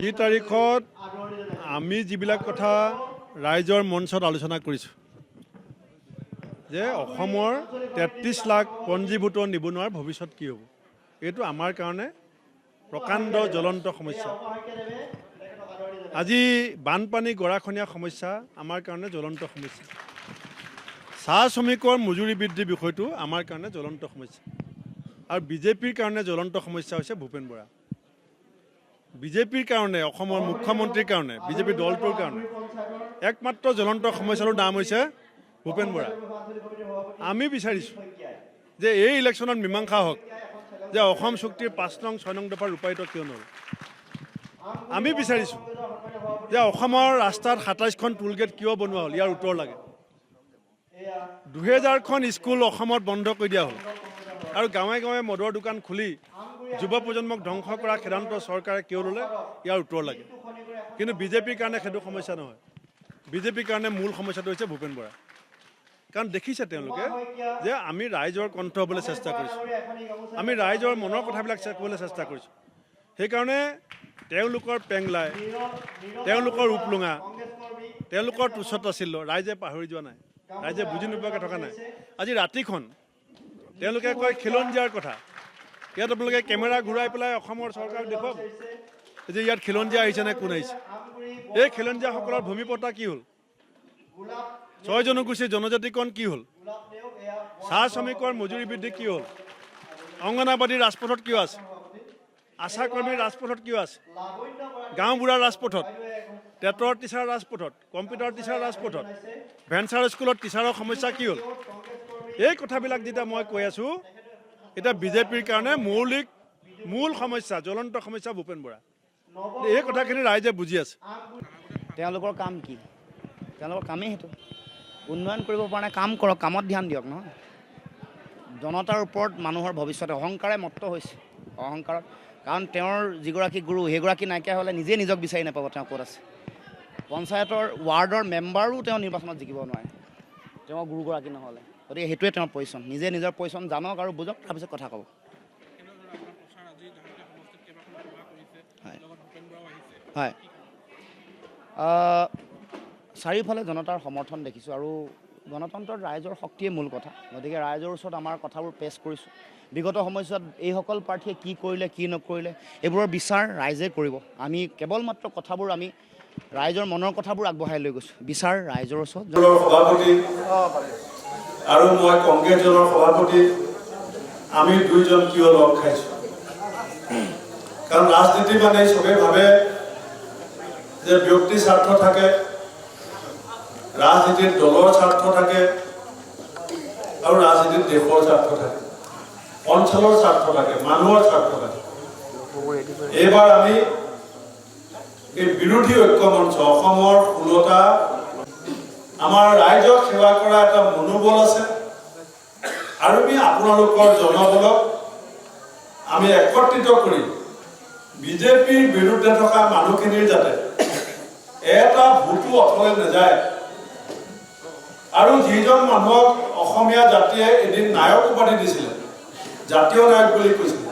এই তাৰিখত আমি যিবিলাক কথা ৰাইজৰ মঞ্চত আলোচনা কৰিছোঁ যে অসমৰ ৩৩ লাখ পঞ্জীভূত নিবনুৱাৰ ভৱিষ্যত কি হ'ব, এইটো আমাৰ কাৰণে প্ৰকাণ্ড জ্বলন্ত সমস্যা। আজি বানপানী গৰাখহনীয়া সমস্যা আমাৰ কাৰণে জ্বলন্ত সমস্যা। চাহ শ্ৰমিকৰ মজুৰি বৃদ্ধি বিষয়টো আমাৰ কাৰণে জ্বলন্ত সমস্যা। আৰু বিজেপিৰ কাৰণে জ্বলন্ত সমস্যা হৈছে ভূপেন বৰা। বিজেপিৰ কাৰণে, অসমৰ মুখ্যমন্ত্ৰীৰ কাৰণে, বিজেপি দলটোৰ কাৰণে একমাত্ৰ জ্বলন্ত সমস্যাটোৰ নাম হৈছে ভূপেন বৰা। আমি বিচাৰিছোঁ যে এই ইলেকশ্যনত মীমাংসা হওক যে অসম চুক্তিৰ ৫ নং ৬ নং দফা ৰূপায়িত কিয় নহ'ল। আমি বিচাৰিছোঁ যে অসমৰ ৰাস্তাত ২৭খন টোলগেট কিয় বনোৱা হ'ল, ইয়াৰ উত্তৰ লাগে। ২০০০খন স্কুল অসমত বন্ধ কৰি দিয়া হ'ল আৰু গাঁৱে গাঁৱে মদৰ দোকান খুলি যুৱ প্ৰজন্মক ধ্বংস কৰা সিদ্ধান্ত চৰকাৰে কিয় ল'লে, ইয়াৰ উত্তৰ লাগে। কিন্তু বিজেপিৰ কাৰণে সেইটো সমস্যা নহয়। বিজেপিৰ কাৰণে মূল সমস্যাটো হৈছে ভূপেন বৰা। কাৰণ দেখিছে তেওঁলোকে যে আমি ৰাইজৰ কণ্ঠ হ'বলৈ চেষ্টা কৰিছোঁ, আমি ৰাইজৰ মনৰ কথাবিলাক ক'বলৈ চেষ্টা কৰিছোঁ। সেইকাৰণে তেওঁলোকৰ পেংলাই, তেওঁলোকৰ উপলুঙা, তেওঁলোকৰ তুচ্ছতাচ্ছিল্য ৰাইজে পাহৰি যোৱা নাই, ৰাইজে বুজি নোপোৱাকৈ থকা নাই। আজি ৰাতিখন তেওঁলোকে কয় খিলঞ্জীয়াৰ কথা। ইয়াত আপোনালোকে কেমেৰা ঘূৰাই পেলাই অসমৰ চৰকাৰক দেখুৱাব যে ইয়াত খিলঞ্জীয়া আহিছে নে কোন আহিছে। এই খিলঞ্জীয়াসকলৰ ভূমিপটা কি হ'ল, ৬ জনগোষ্ঠীৰ জনজাতিকৰণ কি হ'ল, চাহ শ্ৰমিকৰ মজুৰি বৃদ্ধি কি হ'ল, অংগনাবাদীৰ ৰাজপথত কিয় আছে, আশা কৰ্মীৰ ৰাজপথত কিয় আছে, গাঁওবুঢ়াৰ ৰাজপথত, টেটৰ টিচাৰ ৰাজপথত, কম্পিউটাৰ টিচাৰ ৰাজপথত, ভেঞ্চাৰ স্কুলত টিচাৰৰ সমস্যা কি হ'ল। এই কথাবিলাক যেতিয়া মই কৈ আছোঁ, এতিয়া বিজেপিৰ কাৰণে মূল সমস্যা, জ্বলন্ত সমস্যা ভূপেন বৰা। এই কথাখিনি ৰাইজে বুজি আছে। তেওঁলোকৰ কাম কি? তেওঁলোকৰ কামেই সেইটো। উন্নয়ন কৰিব পৰা নাই, কাম কৰক, কামত ধ্যান দিয়ক। নহয়, জনতাৰ ওপৰত মানুহৰ ভৱিষ্যতে অহংকাৰে মত্ত হৈছে, অহংকাৰত। কাৰণ তেওঁৰ যিগৰাকী গুৰু, সেইগৰাকী নাইকিয়া হ'লে নিজে নিজক বিচাৰি নাপাব তেওঁ ক'ত আছে। পঞ্চায়তৰ ৱাৰ্ডৰ মেম্বাৰো তেওঁ নিৰ্বাচনত জিকিব নোৱাৰে তেওঁৰ গুৰুগৰাকী নহ'লে। গতিকে সেইটোৱে তেওঁৰ পজিশ্যন। নিজে নিজৰ পজিশ্যন জানক আৰু বুজক, তাৰপিছত কথা ক'ব। হয়, চাৰিওফালে জনতাৰ সমৰ্থন দেখিছোঁ আৰু গণতন্ত্ৰত ৰাইজৰ শক্তিয়ে মূল কথা। গতিকে ৰাইজৰ ওচৰত আমাৰ কথাবোৰ পেছ কৰিছোঁ। বিগত সময়ছোৱাত এইসকল প্ৰাৰ্থীয়ে কি কৰিলে, কি নকৰিলে, এইবোৰৰ বিচাৰ ৰাইজে কৰিব। আমি কেৱল মাত্ৰ কথাবোৰ, আমি ৰাইজৰ মনৰ কথাবোৰ আগবঢ়াই লৈ গৈছোঁ। বিচাৰ ৰাইজৰ ওচৰত। সভাপতি আৰু মই কংগ্ৰেছ দলৰ সভাপতি, আমি দুইজন কিয় লগ খাইছোঁ, কাৰণ ৰাজনীতি মানে চবেই ভাবে যে ব্যক্তিৰ স্বাৰ্থ থাকে, ৰাজনীতিত দলৰ স্বাৰ্থ থাকে আৰু ৰাজনীতিত দেশৰ স্বাৰ্থ থাকে, অঞ্চলৰ স্বাৰ্থ থাকে, মানুহৰ স্বাৰ্থ থাকে। এইবাৰ আমি এই বিৰোধী ঐক্য মঞ্চ অসমৰ 16টা আমাৰ ৰাইজক সেৱা কৰা এটা মনোবল আছে আৰু আমি আপোনালোকৰ জনবলক আমি একত্ৰিত কৰি বিজেপিৰ বিৰুদ্ধে থকা মানুহখিনিৰ যাতে এটা ভোটো অথলে নাযায় আৰু যিজন মানুহক অসমীয়া জাতিয়ে এদিন নায়ক উপাধি দিছিলে, জাতীয় নায়ক বুলি কৈছিলে,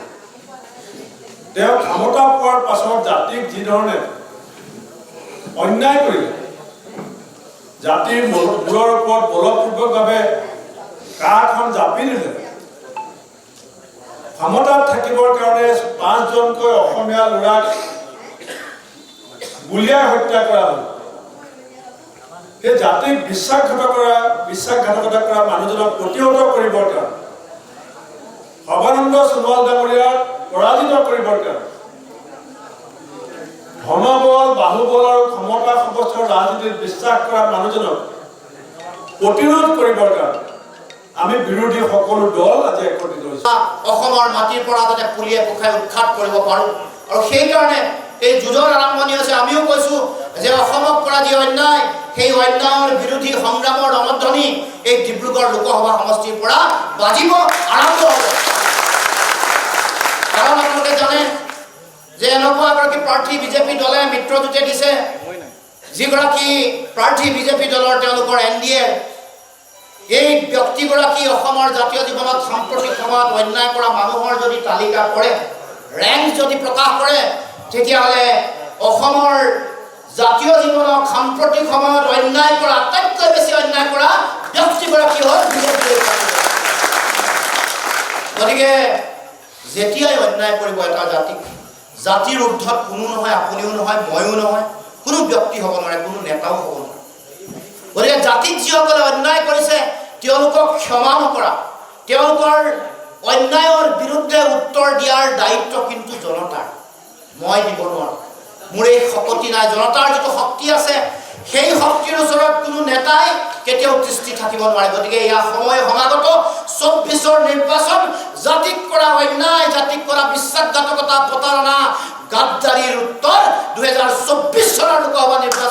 তেওঁ ক্ষমতা পোৱাৰ পাছত জাতিক যি ধৰণে অন্যায় কৰিলে, জাতিৰ মূৰৰ ওপৰত বলপূৰ্বকভাৱে কাঁহ এখন জাপি দিলে, ক্ষমতাত থাকিবৰ কাৰণে 5জনকৈ অসমীয়া ল'ৰাক গুলীয়াই হত্যা কৰা হ'ল। সেই জাতিক বিশ্বাসঘাতকতা কৰা মানুহজনক প্ৰতিহত কৰিবৰ কাৰণে, সৰ্বানন্দ সোণোৱাল ডাঙৰীয়াক পৰাজিত কৰিবৰ কাৰণে, ধনবল, বাহুবল আৰু ক্ষমতা সৱস্তৰ ৰাজনীতিত বিশ্বাস কৰা মানুহজনক প্ৰতিৰোধ কৰিবৰ কাৰণে আমি বিৰোধী সকলো দল আজি একত্ৰিত হৈছোঁ। অসমৰ মাটিৰ পৰা যাতে পুলিয়ে পোখাই উৎখাত কৰিব পাৰোঁ আৰু সেইকাৰণে এই যুঁজৰ আৰম্ভণি হৈছে। আমিও কৈছোঁ যে অসমক কৰা যি অন্যায়, সেই অন্যায়ৰ বিৰোধী সংগ্ৰামৰ ৰমধ্বনি এই ডিব্ৰুগড় লোকসভা সমষ্টিৰ পৰা বাজিব, আৰম্ভ হ'ব। কাৰণ আপোনালোকে জানে যে এনেকুৱা এগৰাকী প্ৰাৰ্থী বিজেপি দলে মিত্ৰজোঁটে দিছে, যিগৰাকী প্ৰাৰ্থী বিজেপি দলৰ তেওঁলোকৰ NDA, এই ব্যক্তিগৰাকী অসমৰ জাতীয় জীৱনত সাম্প্ৰতিক সময়ত অন্যায় কৰা মানুহৰ যদি তালিকা কৰে, ৰেংক যদি প্ৰকাশ কৰে, তেতিয়াহ'লে অসমৰ জাতীয় জীৱনক সাম্প্ৰতিক সময়ত অন্যায় কৰা আটাইতকৈ বেছি অন্যায় কৰা ব্যক্তিগৰাকী হ'ল বিজেপিৰ। গতিকে যেতিয়াই অন্যায় কৰিব এটা জাতিক, জাতিৰ ঊৰ্ধত কোনো নহয়, আপুনিও নহয়, ময়ো নহয়, কোনো ব্যক্তি হ'ব নোৱাৰে, কোনো নেতাও হ'ব নোৱাৰে। গতিকে জাতিক যিসকলে অন্যায় কৰিছে তেওঁলোকক ক্ষমা নকৰা, তেওঁলোকৰ অন্যায়ৰ বিৰুদ্ধে উত্তৰ দিয়াৰ দায়িত্ব কিন্তু জনতাৰ। মই দিব নোৱাৰোঁ, মোৰ এই শক্তি নাই। জনতাৰ যিটো শক্তি আছে সেই শক্তিৰ ওচৰত কোনো নেতাই কেতিয়াও দৃষ্টি থাকিব নোৱাৰে। গতিকে এয়া সময় সমাগত ২৪ৰ নিৰ্বাচন, জাতিক কৰা অন্যায়, জাতিক কৰা বিশ্বাসঘাতকতা, প্ৰতাৰণা, গাদ্দাৰীৰ উত্তৰ ২০২৪ চনৰ লোকসভা নিৰ্বাচন।